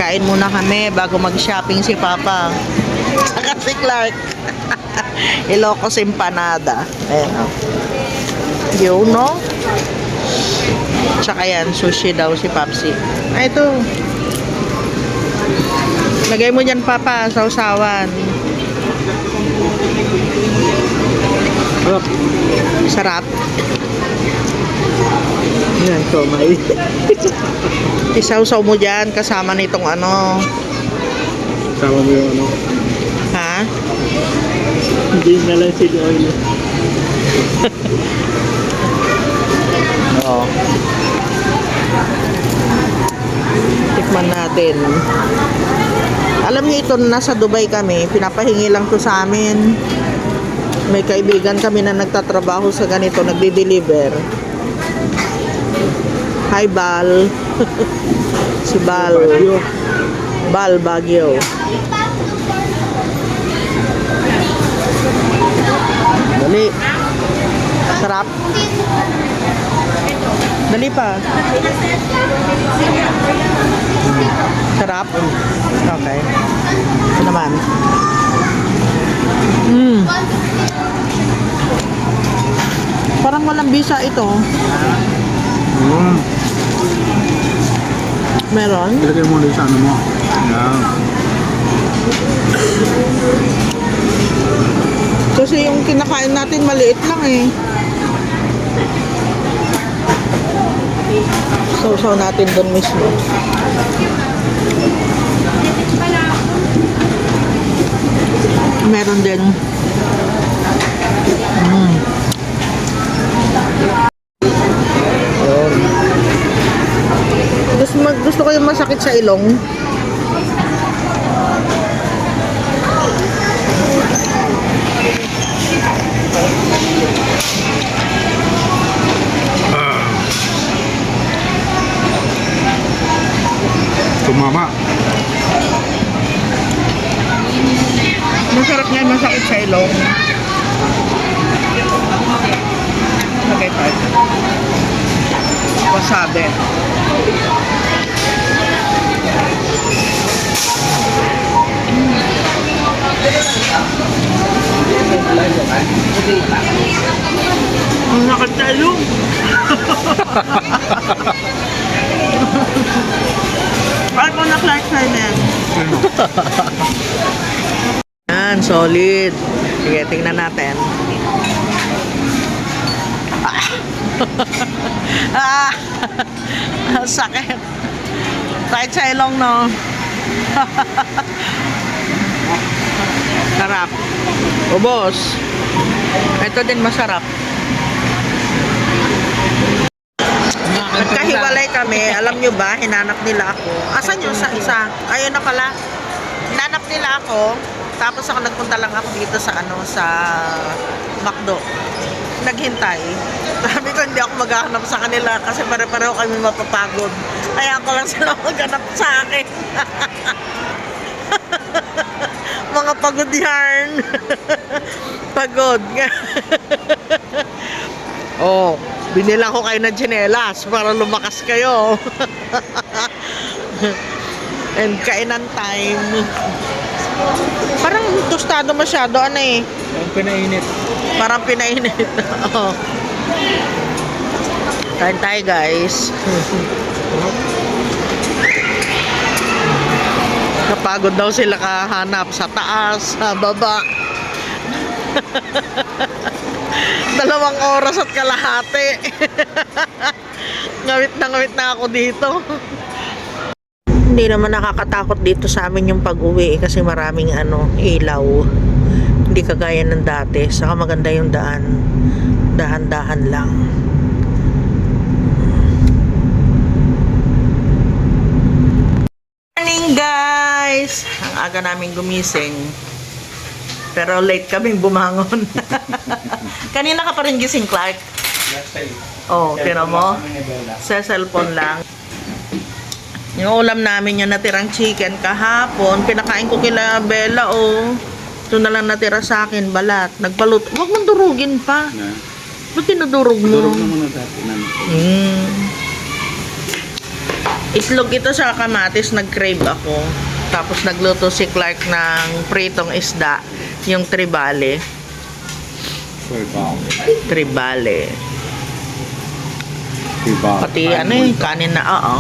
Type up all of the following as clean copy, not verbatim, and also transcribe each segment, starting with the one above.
Kain muna kami bago mag-shopping si Papa. Saka si Clark. Ilocos empanada. Ayan o. Yun, no? Tsaka yan, sushi daw si Papsi. Ay, ito. Lagay mo dyan, Papa, sausawan. Sarap. Yan, tomay. Isawsaw mo dyan kasama nitong ano. Kasama mo yung ano. Ha? Hindi na lang sili oil. Oo. Tikman natin. Alam niyo ito, nasa Dubai kami. Pinapahingi lang to sa amin. May kaibigan kami na nagtatrabaho sa ganito, nagde-deliver. Hi, Bal. Si Bal. Bal Baguio. Dali. Sarap. Dali pa. Sarap. Okay. Ito naman. Parang walang bisa ito. Meron? Ilagay mo ulit sa ano mo. Yan. Kasi yung kinakain natin maliit lang eh. Sausaw natin doon mismo. Meron din. Gusto ko yung masakit sa ilong. Tumama. Masarap nga yung masakit sa ilong. Okay, tayo. Wasabi. Ang sakit sa ilong. Bakit mo na-clark sa yan? Yan, solid. Sige, tingnan natin. Ah! Sakit. Sakit sa ilong, no? Sarap. Ubos. Ito din masarap. Nagkahiwalay kami. Alam nyo ba, hinanap nila ako. Asan yung sa isa? Ayun na pala. Hinanap nila ako. Tapos ako nagpunta lang ako dito sa ano, sa McDo. Naghintay. Sabi ko hindi ako maghahanap sa kanila kasi pare-pareho kami mapapagod. Kaya ako lang sila maghanap sa akin. Mga pagod yarn. Pagod. Oh, binila ko kayo ng tsinelas para lumakas kayo. And kainan time. Parang tostado masyado, ano eh. Ang pinainit. Parang pinainit. Oh. Kain tayo, guys. Napagod daw sila kahanap sa taas, sa baba. 2 oras at kalahati. Ngawit na ako dito. Hindi naman nakakatakot dito sa amin yung pag-uwi kasi maraming ilaw. Hindi kagaya ng dati. Saka maganda yung daan. Dahan-dahan lang. Morning, guys! Ang aga namin gumising. Pero late kaming bumangon. Kanina ka pa rin gising, Clark? Oh, tira mo? Sa cellphone lang. Yung ulam namin yung natirang chicken kahapon. Pinakain ko kila Bella, oh. Ito na lang natira sa akin, balat. Nagpaluto. Huwag mong durugin pa. Ba't tinudurog mo? Durog na muna dati. Itlog ito sa kamatis, nag-crave ako. Tapos nagluto si Clark ng pritong isda, yung tribale. Tribale. Pati ano eh, kanin na, oo.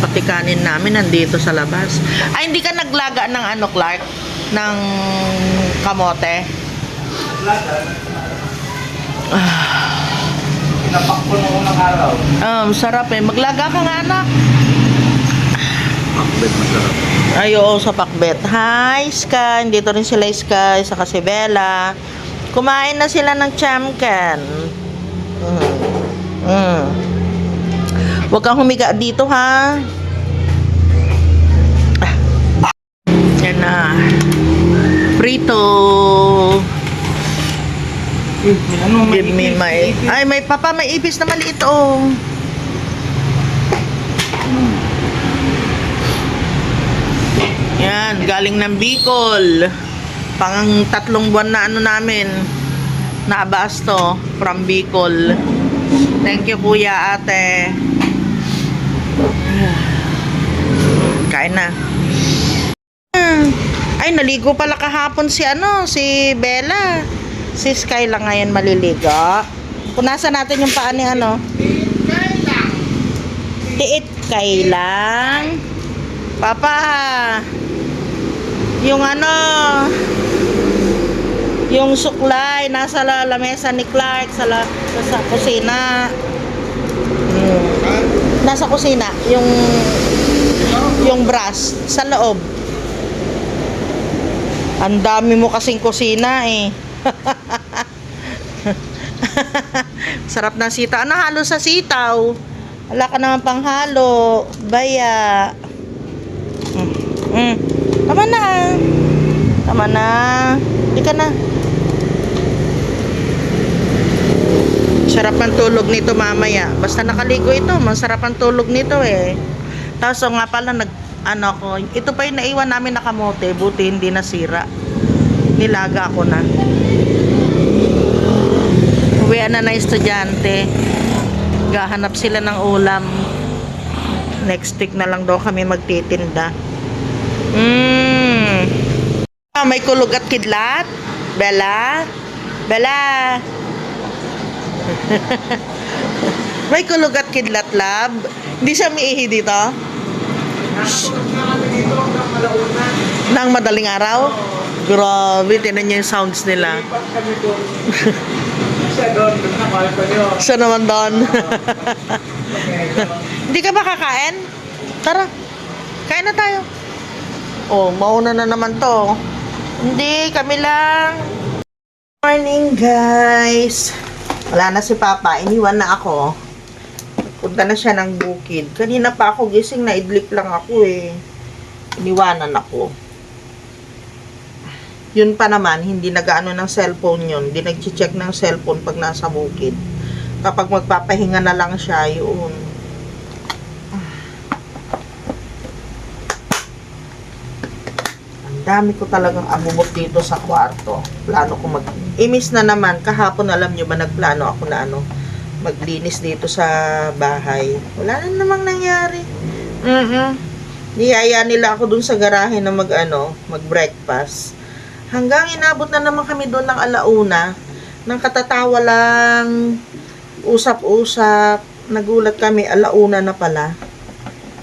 Pati kanin namin nandito sa labas. Ay, hindi ka naglaga ng ano, Clark? Ng kamote? Pinapak ko nung unang araw. Sarap eh. Maglaga ka nga, anak. Pakbet masarap. Ay, oo, sa pakbet. Hi, Sky. Dito rin sila, Sky. Saka si Bella. Kumain na sila ng chamcan. Huwag kang humiga dito, ha? Yan na. Prito. Give me my... Ay, may papa, may ipis na maliit, oh. Yan, galing ng Bicol. Pang 3 buwan na ano namin. Na abasto from Bicol. Thank you, kuya, ate. Kain na. Ay, naligo pala kahapon si si Bella. Si Sky lang ngayon maliligo. Punasan natin yung paa ni Tiit kailang. Papa, yung yung suklay nasa lamesa ni Clark sa kusina. Nasa kusina yung brass sa loob. Ang dami mo kasing kusina eh. Sarap na sitaw. Ano halo sa sitaw? Wala ka naman pang halo. Baya. Tama na. Tama na. Hindi ka na. Sarap ang tulog nito mamaya. Basta nakaligo ito, masarap ang tulog nito eh. Tapos nga pala ito pa yung naiwan namin na kamote, buti hindi nasira. Nilaga ko na. Uwian na estudyante. Gahanap sila ng ulam. Next week na lang daw kami magtitinda. May kulog at kidlat? Bella? Bella? May kulog at kidlat, lab? Hindi siya miihi dito? Nang madaling araw? Grabe, tinan niyo yung sounds nila. Siya naman doon. Hindi ka ba kakain? Tara, kain na tayo. Oh, mauna na naman to. Hindi, kami lang. Morning, guys. Wala na si Papa, iniwan na ako. Punta na siya ng bukid. Kanina pa ako gising, naidlip lang ako eh. Iniwanan ako. Yun pa naman, hindi nag-ano ng cellphone yun. Hindi nag-check ng cellphone pag nasa bukid. Kapag magpapahinga na lang siya, yun. Ang dami ko talagang abubot dito sa kwarto. Plano ko imis na naman. Kahapon, alam nyo ba, nagplano ako na maglinis dito sa bahay. Wala na namang nangyari. Niyaya nila ako dun sa garahe na mag-breakfast. Hanggang inabot na naman kami doon ng alauna. Nang katatawa lang, usap-usap, nagulat kami, alauna na pala.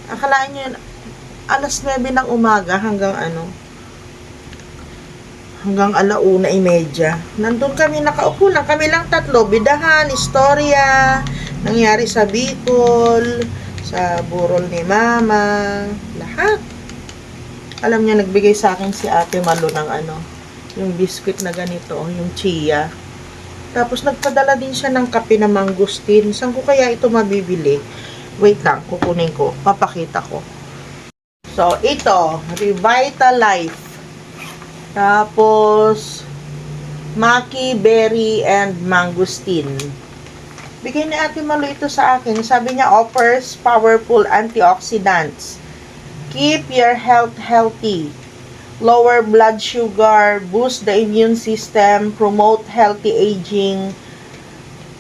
Akalaan nyo yun, 9:00 ng umaga hanggang hanggang 1:30. Nandun kami, nakaupo lang, kami lang 3, bidahan, istorya, nangyari sa Bicol, sa burol ni Mama, lahat. Alam niya, nagbigay sa akin si Ate Malu ng yung biscuit na ganito, yung chia. Tapos nagpadala din siya ng kape na mangustin. Saan ko kaya ito mabibili? Wait lang, kukunin ko. Papakita ko. So, ito, Revitalife. Tapos, Maki, Berry, and Mangustin. Bigay ni Ate Malu ito sa akin. Sabi niya, offers powerful antioxidants. Keep your health healthy. Lower blood sugar, boost the immune system, promote healthy aging,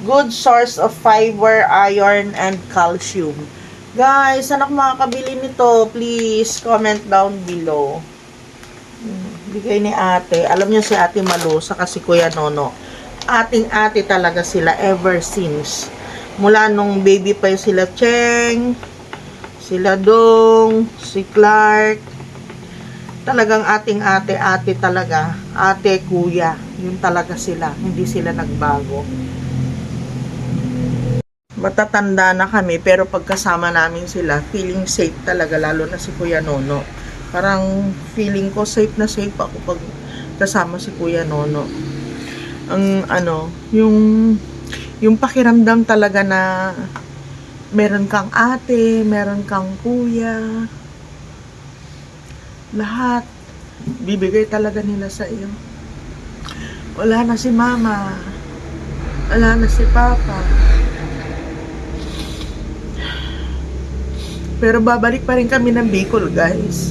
good source of fiber, iron, and calcium. Guys, saan ako makakabili nito? Please, comment down below. Bigay ni ate. Alam niyo si ate Malu, saka si Kuya Nono. Ating-ate talaga sila ever since. Mula nung baby pa yung sila Cheng, sila Dong, si Clark. Talagang ating-ate talaga. Ate, kuya. Yun talaga sila. Hindi sila nagbago. Matatanda na kami, pero pagkasama namin sila, feeling safe talaga, lalo na si Kuya Nono. Parang feeling ko safe na safe ako pag kasama si Kuya Nono. Ang yung pakiramdam talaga na meron kang ate, meron kang kuya, lahat bibigay talaga nila sa iyo. Wala na si mama, wala na si papa, pero babalik pa rin kami ng Bicol, guys.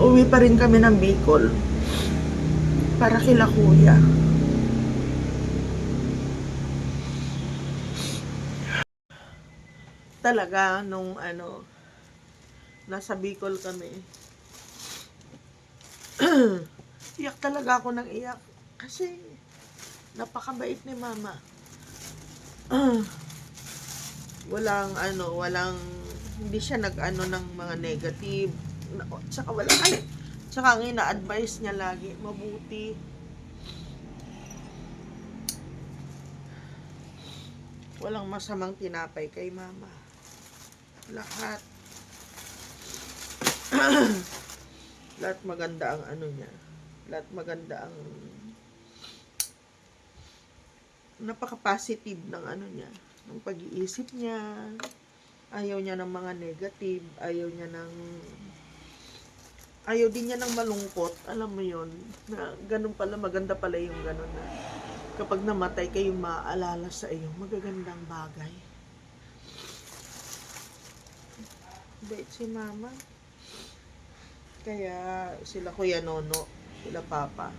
Uwi pa rin kami ng Bicol para kila kuya. Talaga nung nasa Bicol kami, iyak talaga ako ng iyak kasi napakabait ni mama. Walang hindi siya nag-ano ng mga negative. Tsaka ang ina-advise niya lagi, mabuti. Walang masamang tinapay kay mama. Lahat. Lahat maganda ang niya. Lahat maganda ang napaka-positive ng niya. Ng pag-iisip niya. Ayaw niya ng mga negative. Ayaw din niya ng malungkot. Alam mo yun. Na ganun pala, maganda pala yung ganun na kapag namatay kayo, maaalala sa iyo magagandang bagay. Bait si mama. Kaya sila Kuya Nono, sila Papa,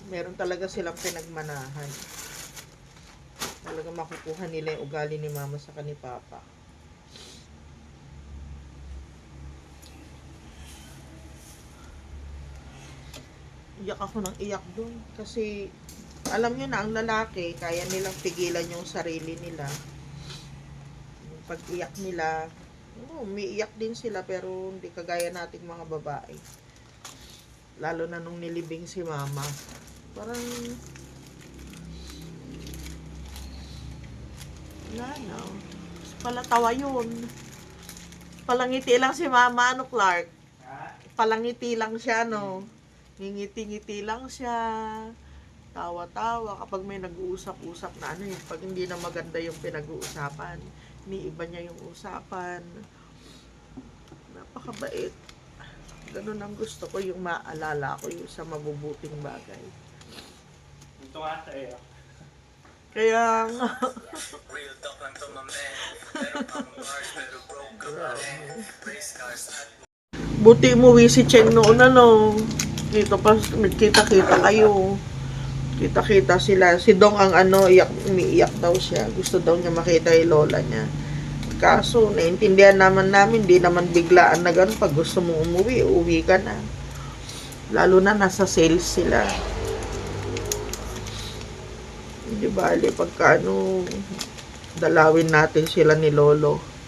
meron talaga silang pinagmanahan. Talaga makukuha nila yung ugali ni mama sa ni Papa. Iyak ako ng iyak dun. Kasi, alam nyo na, ang lalaki, kaya nilang pigilan yung sarili nila. Yung pag-iyak nila, umiiyak din sila, pero hindi kagaya nating mga babae. Lalo na nung nilibing si mama. Parang, palatawa yun. Palangiti lang si mama, Clark? Palangiti lang siya, no? Ngingiti-ngiti lang siya, tawa-tawa kapag may nag-uusap-usap na pag hindi na maganda yung pinag-uusapan, iniiba niya yung usapan. Napakabait. Ganun ang gusto ko, yung maalala ko yung sa mabubuting bagay. Ito nga sa'yo. Kaya nga. Buti umuwi si Cheng noon dito pa, kita-kita kayo. Kita-kita sila. Si Dong ang umiiyak daw siya. Gusto daw niya makita yung lola niya. Kaso, naintindihan namin, di naman biglaan na ganun. Pag gusto mo umuwi, uwi ka na. Lalo na nasa sales sila. Hindi bali, pagka dalawin natin sila ni Lolo.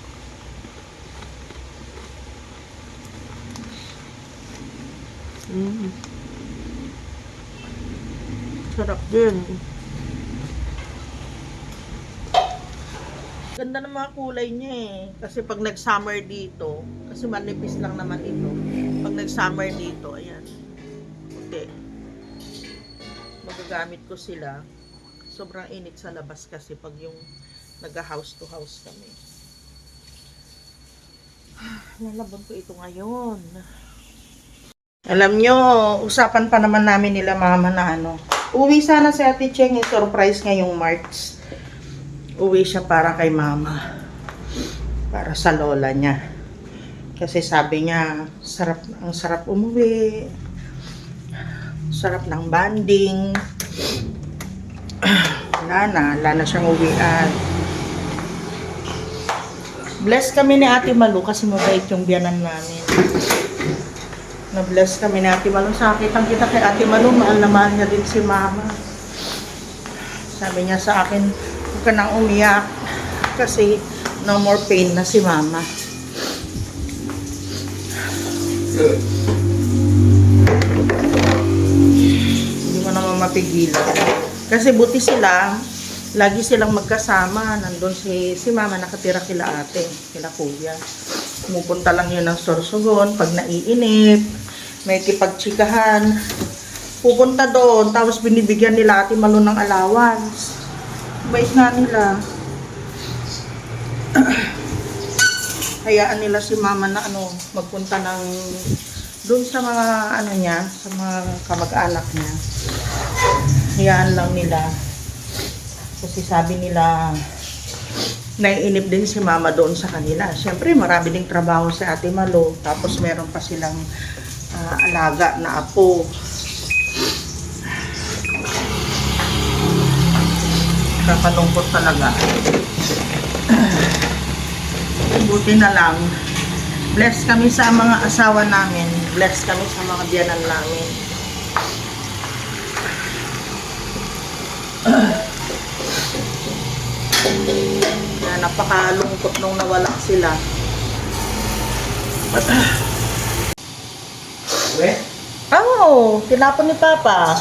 Sarap din. Ganda ng mga kulay niya Kasi pag nag-summer dito, kasi manipis lang naman ito. Pag nag-summer dito, ayan. Puti. Magagamit ko sila. Sobrang init sa labas kasi pag yung nag-house to house kami. Lalabon ko ito ngayon. Alam nyo, usapan pa naman namin nila mama na uwi sana si Ate Cheng, surprise ngayong March. Uwi siya para kay mama. Para sa lola niya. Kasi sabi niya, ang sarap umuwi. Sarap ng banding. Wala na siyang uwian. Bless kami ni Ate Malu kasi mabait yung biyanan namin. Na-bless kami ni Ate Malu. Sakitang kita kay Ate Malu, mahal na mahal niya din si Mama. Sabi niya sa akin, huwag ka nang umiyak kasi no more pain na si Mama. Hindi mo naman mapigilan. Kasi buti sila, lagi silang magkasama. Nandun si Mama nakatira kila ate, kila kuya. Pumupunta lang yun ng Sorsogon pag naiinip, may kipagtsikahan. Pupunta doon, tapos binibigyan nila Ate Malu ng allowance. Bait nga nila. Hayaan nila si Mama na magpunta ng doon sa mga niya, sa mga kamag-anak niya. Hayaan lang nila. Kasi sabi nila, naiinip din si Mama doon sa kanila. Siyempre, marami ding trabaho si Ate Malu. Tapos meron pa silang alaga na apo. Kakalungkot talaga. Buti na lang. Bless kami sa mga asawa namin. Bless kami sa mga biyanan namin. Napakalungkot nung nawala sila. Oo, tinapon ni Papa.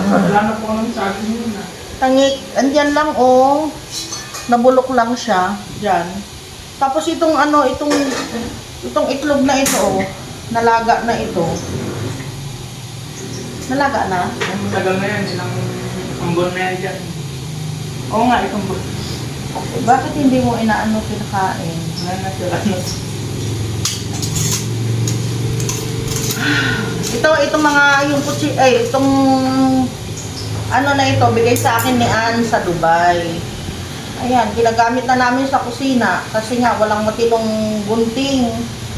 Wala na po ng saging yun ah. Tangik, andyan lang nabulok lang siya, dyan. Tapos itong itlog na ito nalaga na ito. Nalaga na? Ang matagal na yan, ilang ambon na yan dyan. Oo nga, itong buwan. Bakit hindi mo kinakain? Ngayon na sila. Itong mga itong na ito, bigay sa akin ni Ann sa Dubai. Ayan, ginagamit na namin sa kusina kasi nga walang matinong gunting.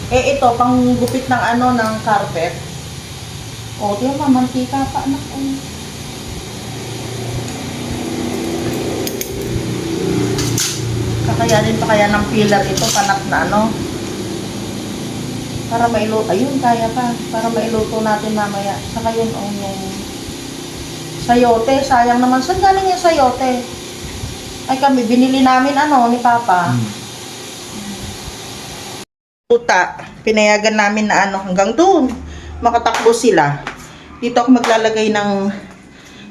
Ito, pang gupit ng ng carpet. Di ba, mantika pa, anak. Kakayanin pa kaya ng pillar ito, panak na para mailuto. Ayun, kaya pa. Para mailuto natin mamaya. Saka yun, yung sayote. Sayang naman. Saan galing yung sayote? Ay kami, binili namin ni Papa. Puta. Pinayagan namin na hanggang doon. Makatakbo sila. Dito ako maglalagay ng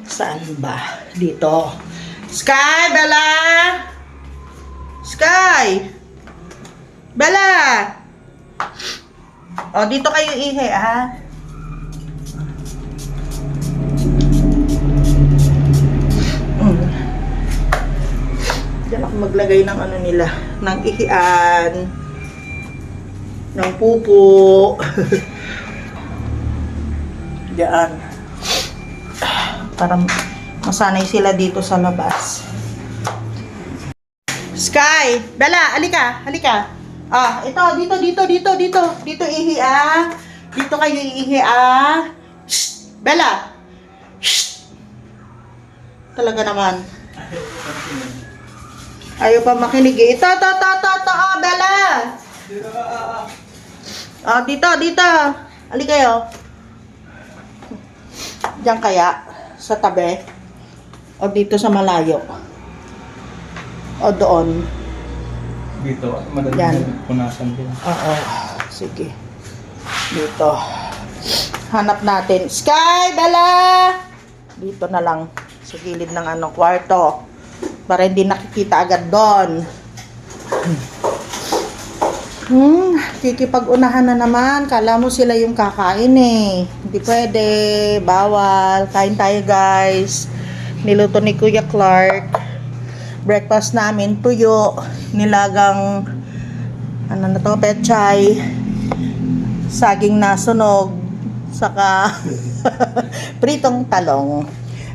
saan ba? Dito. Sky, Bella! Sky! Bella! Dito kayo ihi, ha? Diyan ako maglagay ng nila, ng ihian, ng pupo. Diyan. Para masanay sila dito sa labas. Sky! Bella, halika! Halika! Ito, dito ihi, Dito kayo ihi, Shh! Bella! Shh! Talaga naman. Ayaw pa makinig, Ito, Bella! Dito. Halika kayo. Diyan kaya? Sa tabi? O dito sa malayo? O doon? Dito, madali Yan. punasan din. Oo. Sige. Dito. Hanap natin. Sky! Bella! Dito na lang. Sa gilid ng kwarto. Para hindi nakikita agad doon. Kikipag-unahan na naman. Kala mo sila yung kakain Hindi pwede. Bawal. Kain tayo guys. Niluto ni Kuya Clark. Breakfast namin, tuyo, nilagang, pechay, saging na sunog, saka pritong talong.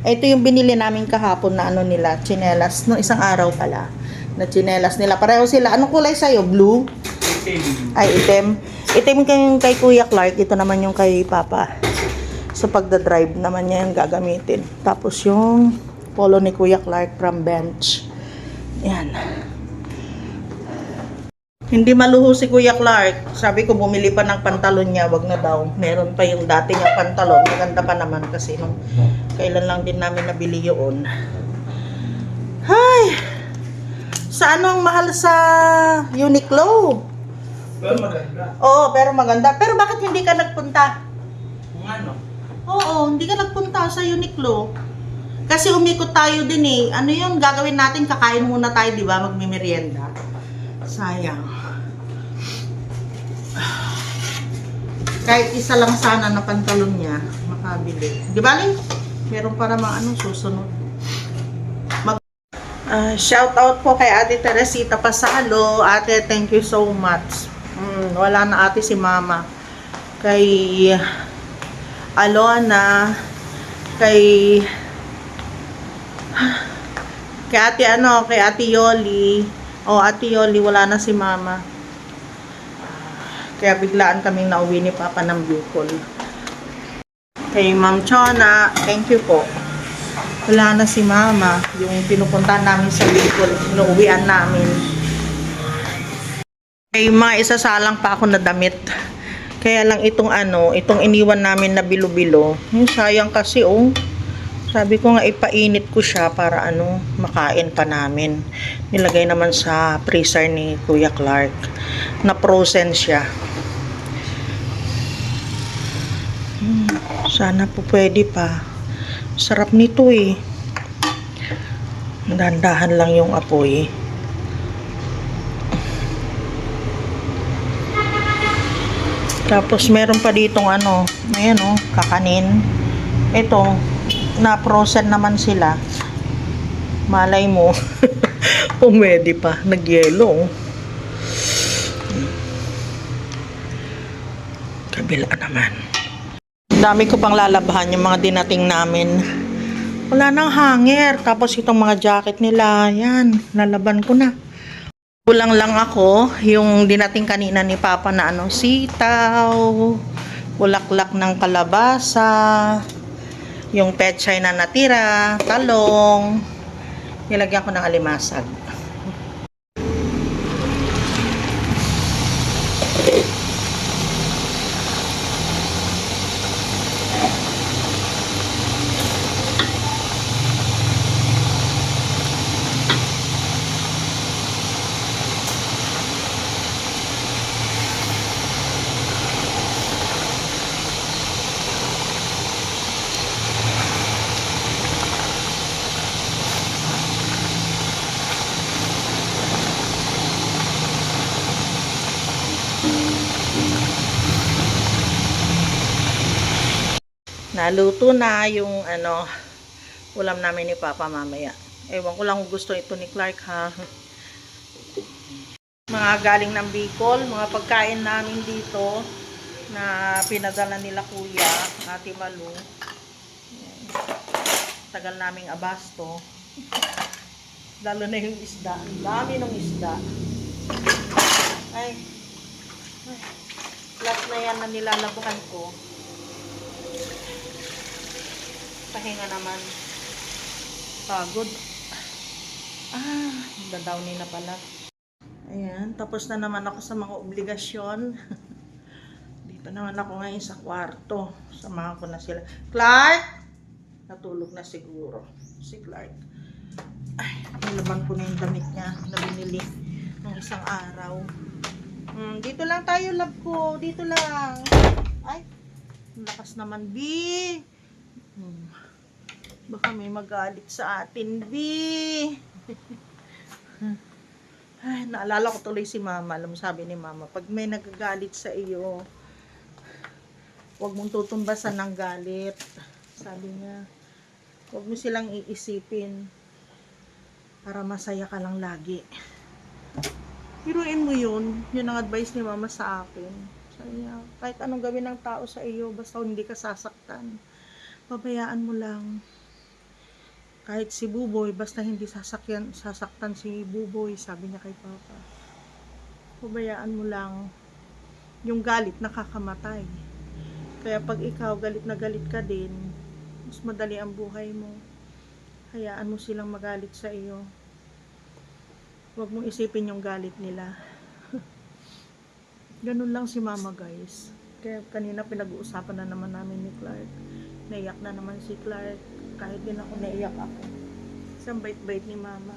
Ito yung binili namin kahapon na nila, tsinelas, no isang araw pala, na tsinelas nila. Pareho sila. Anong kulay sa'yo? Blue? Itim. Ay, itim. Itim kay Kuya Clark, ito naman yung kay Papa. Sa pagdadrive naman niya yung gagamitin. Tapos yung polo ni Kuya Clark from bench. Yan. Hindi maluho si Kuya Clark. Sabi ko bumili pa ng pantalon niya, wag na daw. Meron pa yung dati niya pantalon. Maganda pa naman kasi nung kailan lang din namin nabili yun. Hay! Sa anong mahal sa Uniqlo? Pero maganda. Oo, pero maganda. Pero bakit hindi ka nagpunta? Kung ano? Oo, hindi ka nagpunta sa Uniqlo. Kasi umikot tayo din eh. Ano yun, gagawin natin, kakain muna tayo, di ba? Magmimerienda. Sayang. Kahit isa lang sana na pantalon niya, makabili. Di ba, Ling? Meron para mga susunod. Shout out po kay Ate Teresita Pasalo. Ate, thank you so much. Wala na ate si Mama. Kay Alona, kay kay Ate Yoli. Ate Yoli, wala na si Mama. Kaya biglaan kaming nauwi ni Papa ng Bicol. Kay Ma'am Chona, thank you po. Wala na si Mama, yung pinupuntahan namin sa Bicol, inuuwian namin. Ay, mga isasalang pa ako na damit. Kaya lang itong iniwan namin na bilo-bilo. Yung sayang kasi sabi ko nga ipainit ko siya para makain pa namin. Nilagay naman sa freezer ni Kuya Clark. Na frozen siya. Sana po pwede pa. Sarap nito eh. Dahan-dahan lang yung apoy. Tapos meron pa ditong ayan kakanin. Ito, na-frozen naman sila. Malay mo. Pumwede pa. Nagyelo. Kabila naman. Dami ko pang lalabahan yung mga dinating namin. Wala nang hanger. Tapos itong mga jacket nila, yan, lalaban ko na. Kulang lang ako yung dinating kanina ni Papa na sitaw, bulaklak ng kalabasa, yung pechay na natira, talong. Nilagyan ko ng alimasag. Naluto na yung ulam namin ni Papa mamaya. Ewan ko lang kung gusto ito ni Clark ha. Mga galing ng Bicol, mga pagkain namin dito na pinadala nila Kuya, Ate Malu. Ayan. Tagal naming abasto. Lalo na yung isda. Ang dami ng isda. Ay. Last na yan na nilalabuhan ko. Pahinga naman. Pagod. Dadawnin na pala. Ayan, tapos na naman ako sa mga obligasyon. Dito naman ako ngayon sa kwarto. Samahan ko na sila. Clark! Natulog na siguro. Si Clark. Ay, nilaban ko na yung damit niya na binili ng isang araw. Dito lang tayo, love ko. Dito lang. Ay, lakas naman, B. Baka may magalit sa atin, B. Ay, naalala ko tuloy si Mama. Alam mo, sabi ni Mama, pag may nagagalit sa iyo, huwag mong tutumbasan ng galit. Sabi niya, huwag mo silang iisipin para masaya ka lang lagi. Hiruin mo yun. Yun ang advice ni Mama sa akin. Sabi niya, kahit anong gawin ng tao sa iyo, basta hindi ka sasaktan. Pabayaan mo lang. Kahit si Buboy, basta hindi sasaktan si Buboy, sabi niya kay Papa. Pabayaan mo lang. Yung galit nakakamatay. Kaya pag ikaw galit na galit ka din, mas madali ang buhay mo. Hayaan mo silang magalit sa iyo. Huwag mong isipin yung galit nila. Ganun lang si mama, guys. Kaya kanina pinag-uusapan na naman namin ni Clark. Naiyak na naman si Clark. Kahit din ako naiyak ako. Isang bait-bait ni mama.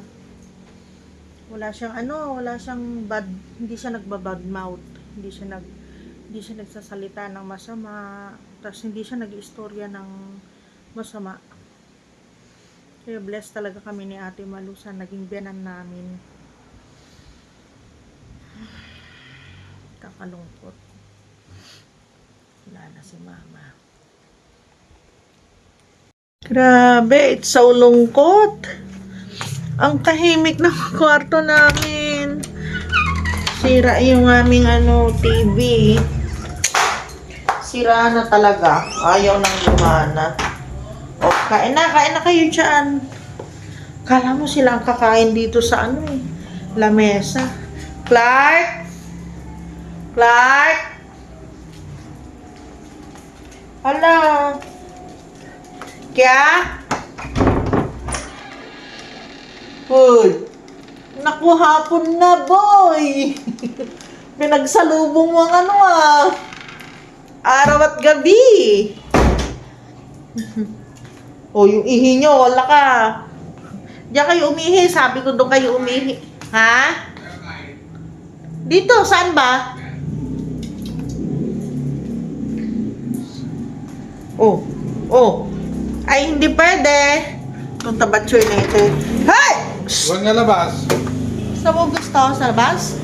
Wala siyang bad, hindi siya nagbabad mouth. Hindi siya nagsasalita ng masama. Tapos hindi siya nag-istorya ng masama. Kaya blessed talaga kami ni Ate Malu sa naging biyanan namin. Kakalungkot. Wala na si mama. Grabe, it's so lungkot. Ang tahimik ng kwarto namin. Sira yung aming TV. Sira na talaga. Ayaw nang lumana. O, kain na kayo dyan. Kala mo sila ang kakain dito sa lamesa. Clark? Clark? Hala. Kya? Hoy. Naku, hapon na, boy. Pinagsalubong mo ang araw at gabi. O, yung ihi nyo, wala ka. Diyan kayo umihi. Sabi ko doon kayo umihi. Ha? Dito, saan ba? Oh. Ay, hindi pwede. Kung tabatsoy na ito. Hey! Huwag nga labas. Saan mo gusto? Sa labas?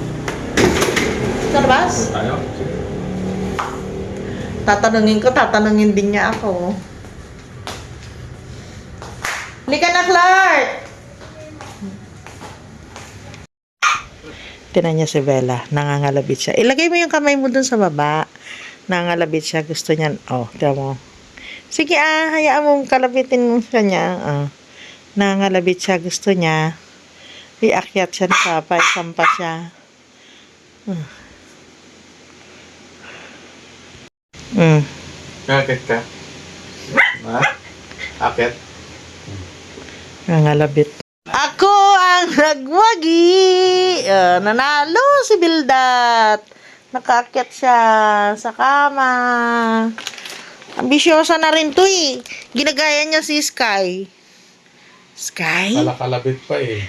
Sa labas? Tayo? Tatanungin din niya ako. Halika na, Clark! Tinan niya si Bella. Nangangalabit siya. Ilagay mo yung kamay mo dun sa baba. Nangangalabit siya. Gusto niya. Oh, tiyan mo. Sige hayaan mo kalabitin mo siya niya. Nangangalabit siya. Gusto niya. Iakyat siya ni Papa. Isampa siya. Akit ka? Ha? Akit? Nangalabit. Ako ang nagwagi! Nanalo si Bildat. Nakaakyat siya sa kama. Ambisyosa na rin to eh. Ginagaya niya si Sky. Sky? Kalakalabit pa eh.